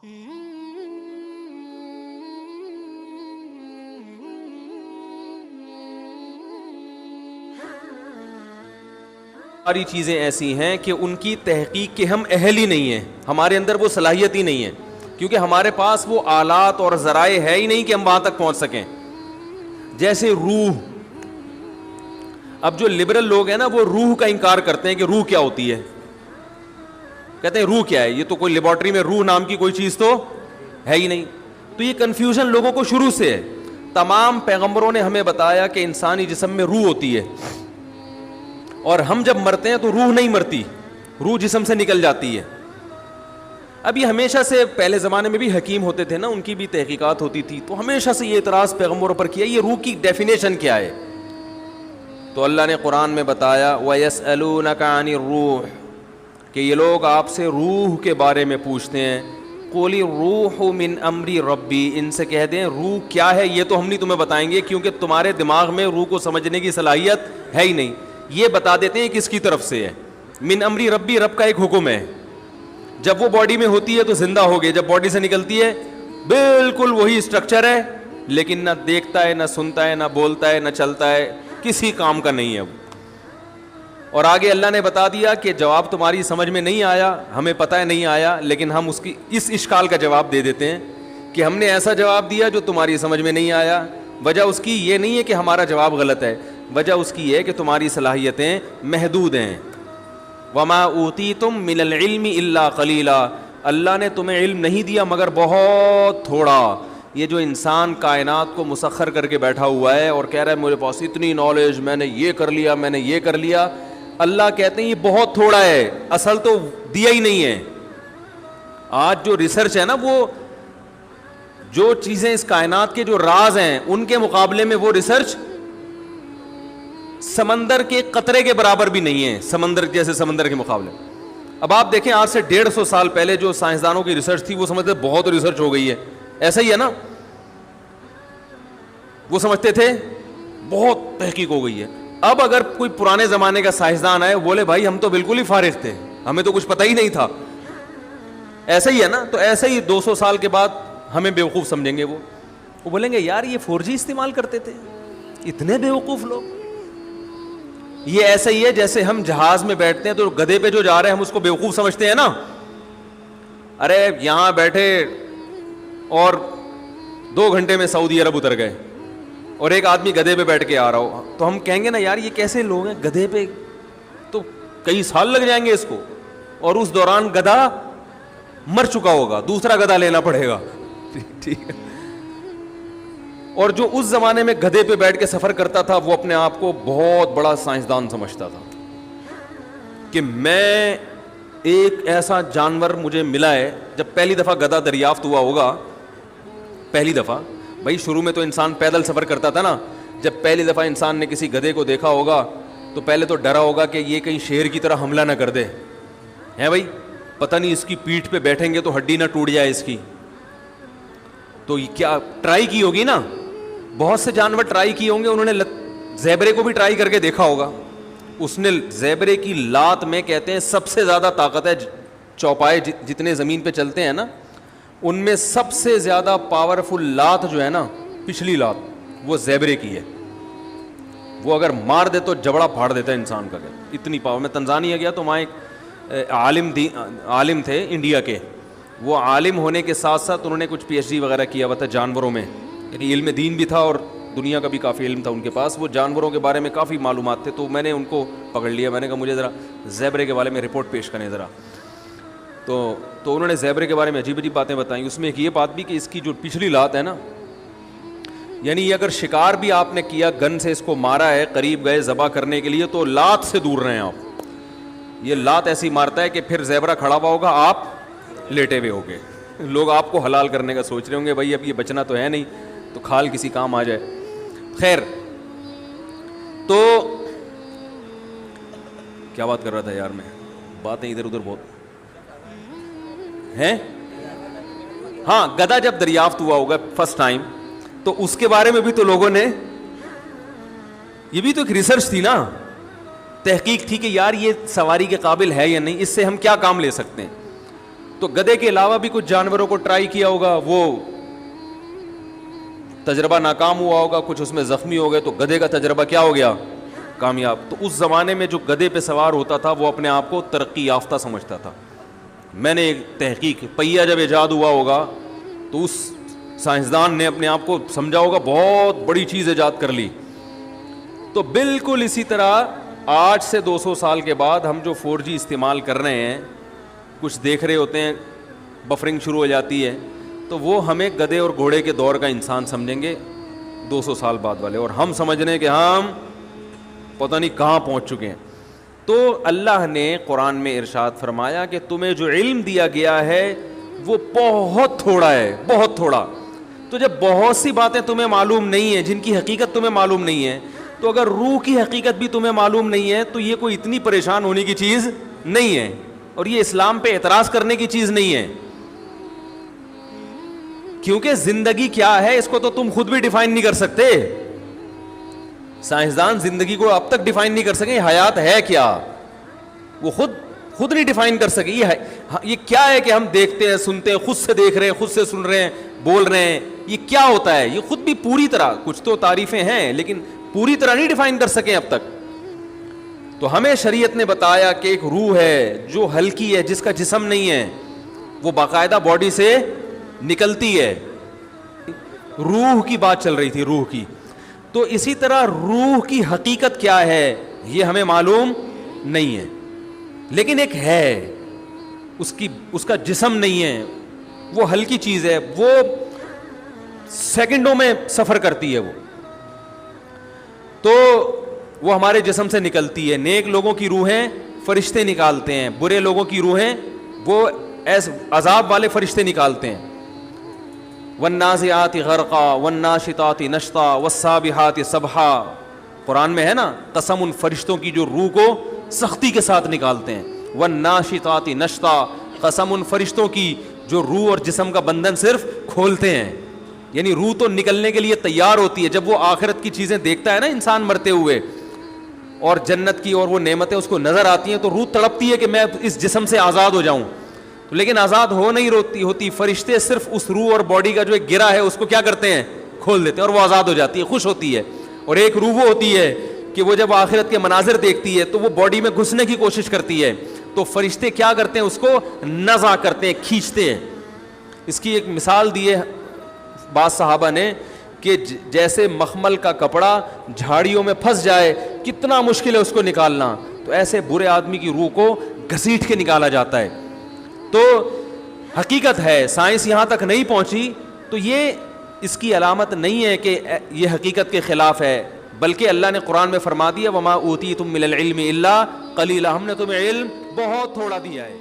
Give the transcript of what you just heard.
ساری چیزیں ایسی ہیں کہ ان کی تحقیق کے ہم اہل ہی نہیں ہیں، ہمارے اندر وہ صلاحیت ہی نہیں ہے، کیونکہ ہمارے پاس وہ آلات اور ذرائع ہے ہی نہیں کہ ہم وہاں تک پہنچ سکیں. جیسے روح، اب جو لبرل لوگ ہیں نا وہ روح کا انکار کرتے ہیں کہ روح کیا ہوتی ہے، کہتے ہیں روح کیا ہے، یہ تو کوئی لیبارٹری میں روح نام کی کوئی چیز تو ہے ہی نہیں. تو یہ کنفیوژن لوگوں کو شروع سے ہے. تمام پیغمبروں نے ہمیں بتایا کہ انسانی جسم میں روح ہوتی ہے، اور ہم جب مرتے ہیں تو روح نہیں مرتی، روح جسم سے نکل جاتی ہے. اب یہ ہمیشہ سے پہلے زمانے میں بھی حکیم ہوتے تھے نا، ان کی بھی تحقیقات ہوتی تھی، تو ہمیشہ سے یہ اعتراض پیغمبروں پر کیا یہ روح کی ڈیفینیشن کیا ہے. تو اللہ نے قرآن میں بتایا وَيَسْأَلُونَكَ عَنِ الرُّوحِ، کہ یہ لوگ آپ سے روح کے بارے میں پوچھتے ہیں. قُلِ الرُّوحُ مِنْ أَمْرِ رَبِّي، ان سے کہہ دیں روح کیا ہے یہ تو ہم نہیں تمہیں بتائیں گے، کیونکہ تمہارے دماغ میں روح کو سمجھنے کی صلاحیت ہے ہی نہیں. یہ بتا دیتے ہیں کس کی طرف سے ہے. من امری ربی، رب کا ایک حکم ہے، جب وہ باڈی میں ہوتی ہے تو زندہ ہو گئی، جب باڈی سے نکلتی ہے بالکل وہی اسٹرکچر ہے، لیکن نہ دیکھتا ہے، نہ سنتا ہے، نہ بولتا ہے، نہ چلتا ہے، کسی کام کا نہیں ہے وہ. اور آگے اللہ نے بتا دیا کہ جواب تمہاری سمجھ میں نہیں آیا، ہمیں پتہ ہے نہیں آیا، لیکن ہم اس کی اس اشکال کا جواب دے دیتے ہیں کہ ہم نے ایسا جواب دیا جو تمہاری سمجھ میں نہیں آیا. وجہ اس کی یہ نہیں ہے کہ ہمارا جواب غلط ہے، وجہ اس کی ہے کہ تمہاری صلاحیتیں محدود ہیں. وما اوتیتم من العلم الا قلیلا، اللہ نے تمہیں علم نہیں دیا مگر بہت تھوڑا. یہ جو انسان کائنات کو مسخر کر کے بیٹھا ہوا ہے اور کہہ رہا ہے میرے پاس اتنی نالج، میں نے یہ کر لیا، میں نے یہ کر لیا، اللہ کہتے ہیں یہ بہت تھوڑا ہے، اصل تو دیا ہی نہیں ہے. آج جو ریسرچ ہے نا، وہ جو چیزیں اس کائنات کے جو راز ہیں ان کے مقابلے میں وہ ریسرچ سمندر کے قطرے کے برابر بھی نہیں ہے، سمندر جیسے سمندر کے مقابلے. اب آپ دیکھیں آج سے 150 سال پہلے جو سائنسدانوں کی ریسرچ تھی وہ سمجھتے بہت ریسرچ ہو گئی ہے، ایسا ہی ہے نا، وہ سمجھتے تھے بہت تحقیق ہو گئی ہے. اب اگر کوئی پرانے زمانے کا سائنسدان آئے بولے بھائی ہم تو بالکل ہی فارغ تھے، ہمیں تو کچھ پتہ ہی نہیں تھا، ایسا ہی ہے نا. تو ایسا ہی 200 سال کے بعد ہمیں بیوقوف سمجھیں گے، وہ بولیں گے یار یہ 4G استعمال کرتے تھے، اتنے بیوقوف لوگ. یہ ایسا ہی ہے جیسے ہم جہاز میں بیٹھتے ہیں تو گدھے پہ جو جا رہے ہیں ہم اس کو بیوقوف سمجھتے ہیں نا. ارے یہاں بیٹھے اور 2 گھنٹے میں سعودی عرب اتر گئے اور ایک آدمی گدھے پہ بیٹھ کے آ رہا ہو تو ہم کہیں گے نا یار یہ کیسے لوگ ہیں، گدھے پہ تو کئی سال لگ جائیں گے اس کو، اور اس دوران گدھا مر چکا ہوگا، دوسرا گدھا لینا پڑے گا. ٹھیک ہے. اور جو اس زمانے میں گدھے پہ بیٹھ کے سفر کرتا تھا وہ اپنے آپ کو بہت بڑا سائنسدان سمجھتا تھا کہ میں ایک ایسا جانور مجھے ملا ہے. جب پہلی دفعہ گدھا دریافت ہوا ہوگا، پہلی دفعہ، بھائی شروع میں تو انسان پیدل سفر کرتا تھا نا، جب پہلی دفعہ انسان نے کسی گدھے کو دیکھا ہوگا تو پہلے تو ڈرا ہوگا کہ یہ کہیں شیر کی طرح حملہ نہ کر دے، ہے بھائی پتہ نہیں اس کی پیٹھ پہ بیٹھیں گے تو ہڈی نہ ٹوٹ جائے اس کی. تو کیا ٹرائی کی ہوگی نا، بہت سے جانور ٹرائی کیے ہوں گے، انہوں نے زیبرے کو بھی ٹرائی کر کے دیکھا ہوگا. اس نے زیبرے کی لات میں کہتے ہیں سب سے زیادہ طاقت ہے، چوپائے جتنے زمین پہ چلتے ہیں نا ان میں سب سے زیادہ پاورفل لات جو ہے نا، پچھلی لات، وہ زیبرے کی ہے. وہ اگر مار دے تو جبڑا پھاڑ دیتا ہے انسان کا، اتنی پاور. میں تنزانیہ گیا تو وہاں ایک عالم تھے انڈیا کے، وہ عالم ہونے کے ساتھ ساتھ انہوں نے کچھ PhD وغیرہ کیا ہوا تھا جانوروں میں، یعنی علم دین بھی تھا اور دنیا کا بھی کافی علم تھا ان کے پاس. وہ جانوروں کے بارے میں کافی معلومات تھے، تو میں نے ان کو پکڑ لیا، میں نے کہا مجھے ذرا زیبرے کے بارے میں رپورٹ پیش کریں ذرا. تو انہوں نے زیبرے کے بارے میں عجیب عجیب باتیں بتائیں. اس میں ایک یہ بات بھی کہ اس کی جو پچھلی لات ہے نا، یعنی یہ اگر شکار بھی آپ نے کیا، گن سے اس کو مارا ہے، قریب گئے ذبح کرنے کے لیے تو لات سے دور رہیں آپ. یہ لات ایسی مارتا ہے کہ پھر زیبرا کھڑا ہوا ہوگا، آپ لیٹے ہوئے ہوگے. لوگ آپ کو حلال کرنے کا سوچ رہے ہوں گے، بھائی اب یہ بچنا تو ہے نہیں تو کھال کسی کام آ جائے. خیر، تو کیا بات کر رہا تھا یار میں، باتیں ادھر ادھر بہت ہیں. ہاں، گدھا جب دریافت ہوا ہوگا فرسٹ ٹائم تو اس کے بارے میں بھی تو لوگوں نے، یہ بھی تو ایک ریسرچ تھی نا، تحقیق تھی کہ یار یہ سواری کے قابل ہے یا نہیں، اس سے ہم کیا کام لے سکتے ہیں. تو گدھے کے علاوہ بھی کچھ جانوروں کو ٹرائی کیا ہوگا, وہ تجربہ ناکام ہوا ہوگا, کچھ اس میں زخمی ہو گئے, تو گدھے کا تجربہ کیا ہو گیا, کامیاب. تو اس زمانے میں جو گدھے پہ سوار ہوتا تھا وہ اپنے آپ کو ترقی یافتہ سمجھتا تھا. میں نے ایک تحقیق, پہیا جب ایجاد ہوا ہوگا تو اس سائنسدان نے اپنے آپ کو سمجھا ہوگا بہت بڑی چیز ایجاد کر لی. تو بالکل اسی طرح آج سے 200 سال کے بعد ہم جو 4G استعمال کر رہے ہیں, کچھ دیکھ رہے ہوتے ہیں, بفرنگ شروع ہو جاتی ہے, تو وہ ہمیں گدھے اور گھوڑے کے دور کا انسان سمجھیں گے 200 سال بعد والے, اور ہم سمجھ رہے ہیں کہ ہم پتہ نہیں کہاں پہنچ چکے ہیں. تو اللہ نے قرآن میں ارشاد فرمایا کہ تمہیں جو علم دیا گیا ہے وہ بہت تھوڑا ہے, بہت تھوڑا. تو جب بہت سی باتیں تمہیں معلوم نہیں ہیں, جن کی حقیقت تمہیں معلوم نہیں ہے, تو اگر روح کی حقیقت بھی تمہیں معلوم نہیں ہے تو یہ کوئی اتنی پریشان ہونے کی چیز نہیں ہے, اور یہ اسلام پہ اعتراض کرنے کی چیز نہیں ہے. کیونکہ زندگی کیا ہے اس کو تو تم خود بھی ڈیفائن نہیں کر سکتے. سائنسدان زندگی کو اب تک ڈیفائن نہیں کر سکے حیات ہے کیا, وہ خود نہیں ڈیفائن کر سکے. یہ کیا ہے کہ ہم دیکھتے ہیں, سنتے ہیں, خود سے دیکھ رہے ہیں, خود سے سن رہے ہیں, بول رہے ہیں, یہ کیا ہوتا ہے, یہ خود بھی پوری طرح, کچھ تو تعریفیں ہیں لیکن پوری طرح نہیں ڈیفائن کر سکے اب تک. تو ہمیں شریعت نے بتایا کہ ایک روح ہے جو ہلکی ہے, جس کا جسم نہیں ہے, وہ باقاعدہ باڈی سے نکلتی ہے. روح کی بات چل رہی تھی, روح کی. تو اسی طرح روح کی حقیقت کیا ہے یہ ہمیں معلوم نہیں ہے, لیکن ایک ہے, اس کا جسم نہیں ہے, وہ ہلکی چیز ہے, وہ سیکنڈوں میں سفر کرتی ہے. وہ تو وہ ہمارے جسم سے نکلتی ہے. نیک لوگوں کی روحیں فرشتے نکالتے ہیں, برے لوگوں کی روحیں وہ عذاب والے فرشتے نکالتے ہیں. والنازعات غرقا والناشطات نشطا والسابحات سبحا, قرآن میں ہے نا, قسم ان فرشتوں کی جو روح کو سختی کے ساتھ نکالتے ہیں. والناشطات نشطا, قسم ان فرشتوں کی جو روح اور جسم کا بندھن صرف کھولتے ہیں. یعنی روح تو نکلنے کے لیے تیار ہوتی ہے. جب وہ آخرت کی چیزیں دیکھتا ہے نا انسان مرتے ہوئے, اور جنت کی اور وہ نعمتیں اس کو نظر آتی ہیں, تو روح تڑپتی ہے کہ میں اس جسم سے آزاد ہو جاؤں, لیکن آزاد ہو نہیں ہوتی. فرشتے صرف اس روح اور باڈی کا جو ایک گرہ ہے اس کو کیا کرتے ہیں, کھول دیتے ہیں, اور وہ آزاد ہو جاتی ہے, خوش ہوتی ہے. اور ایک روح وہ ہوتی ہے کہ وہ جب آخرت کے مناظر دیکھتی ہے تو وہ باڈی میں گھسنے کی کوشش کرتی ہے, تو فرشتے کیا کرتے ہیں, اس کو نزع کرتے ہیں, کھینچتے ہیں. اس کی ایک مثال دی ہے بعض صحابہ نے کہ جیسے مخمل کا کپڑا جھاڑیوں میں پھنس جائے کتنا مشکل ہے اس کو نکالنا, تو ایسے برے آدمی کی روح کو گھسیٹ کے نکالا جاتا ہے. تو حقیقت ہے, سائنس یہاں تک نہیں پہنچی, تو یہ اس کی علامت نہیں ہے کہ یہ حقیقت کے خلاف ہے, بلکہ اللہ نے قرآن میں فرما دیا وما اوتیتم من العلم الا قلیلا, ہم نے تمہیں علم بہت تھوڑا دیا ہے.